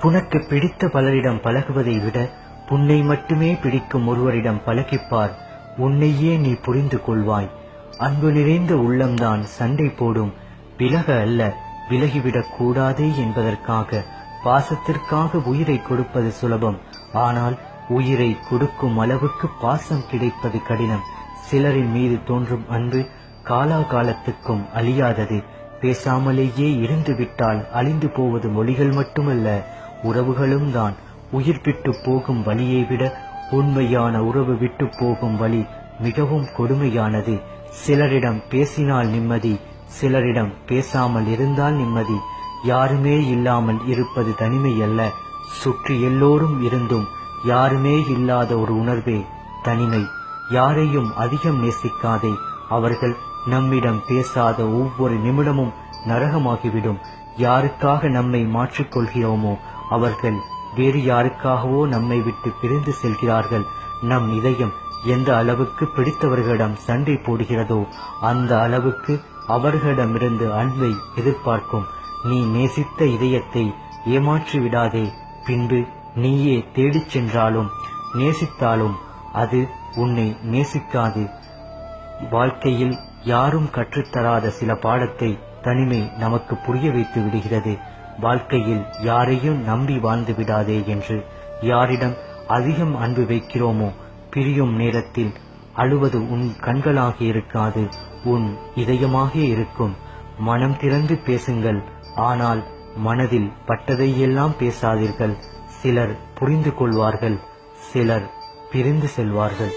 புனக்கு பிடித்த பலரிடம் பழகுவதை விட புன்னை மட்டுமே பிடிக்கும் ஒருவரிடம் பழகிப்பார். உன்னையே நீ புரிந்து கொள்வாய். அன்பு நிறைந்த உள்ளம்தான் சண்டை போடும். விலக அல்ல, விலகிவிடக் கூடாதே என்பதற்காக. பாசத்திற்காக உயிரை கொடுப்பது சுலபம். ஆனால் உயிரை கொடுக்கும் அளவுக்கு பாசம் கிடைப்பது கடினம். சிலரின் மீது தோன்றும் அன்பு காலாகாலத்துக்கும் அழியாதது. பேசாமலேயே இருந்து விட்டால் அழிந்து போவது மொழிகள் மட்டுமல்ல, உறவுகளும் தான். உயிர் விட்டு போகும் வழியை விட உண்மையான உறவு விட்டு போகும் வழி மிகவும் கொடுமையானது. சிலரிடம் பேசினால் நிம்மதி, சிலரிடம் பேசாமல் இருந்தால் நிம்மதி. யாருமே இல்லாமல் இருப்பது தனிமை அல்ல, சுற்றி எல்லோரும் இருந்தும் யாருமே இல்லாத ஒரு உணர்வே தனிமை. யாரையும் அதிகம் நேசிக்காதே. அவர்கள் நம்மிடம் பேசாத ஒவ்வொரு நிமிடமும் நரகமாகிவிடும். யாருக்காக நம்மை மாற்றிக்கொள்கிறோமோ அவர்கள் வேறு யாருக்காகவோ நம்மை விட்டு பிரிந்து செல்கிறார்கள். நம் இதயம் எந்த அளவுக்கு பிடித்தவர்களிடம் சண்டை போடுகிறதோ அந்த அளவுக்கு அவர்களிடமிருந்து அன்பை எதிர்பார்க்கும். நீ நேசித்த இதயத்தை ஏமாற்றி விடாதே. பின்பு நீயே தேடிச் சென்றாலும் நேசித்தாலும் அது உன்னை நேசிக்காது. வாழ்க்கையில் யாரும் கற்றுத்தராத சில பாடத்தை தனிமை நமக்கு புரிய வைத்து விடுகிறது. வாழ்க்கையில் யாரையும் நம்பி வாழ்ந்து விடாதே என்று. யாரிடம் அதிகம் அன்பு வைக்கிறோமோ பிரியும் நேரத்தில் அழுவது உன் கண்களாக இருக்காது, உன் இதயமாக இருக்கும். மனம் திறந்து பேசுங்கள், ஆனால் மனதில் பட்டதையெல்லாம் பேசாதீர்கள். சிலர் புரிந்து கொள்வார்கள், சிலர் பிரிந்து செல்வார்கள்.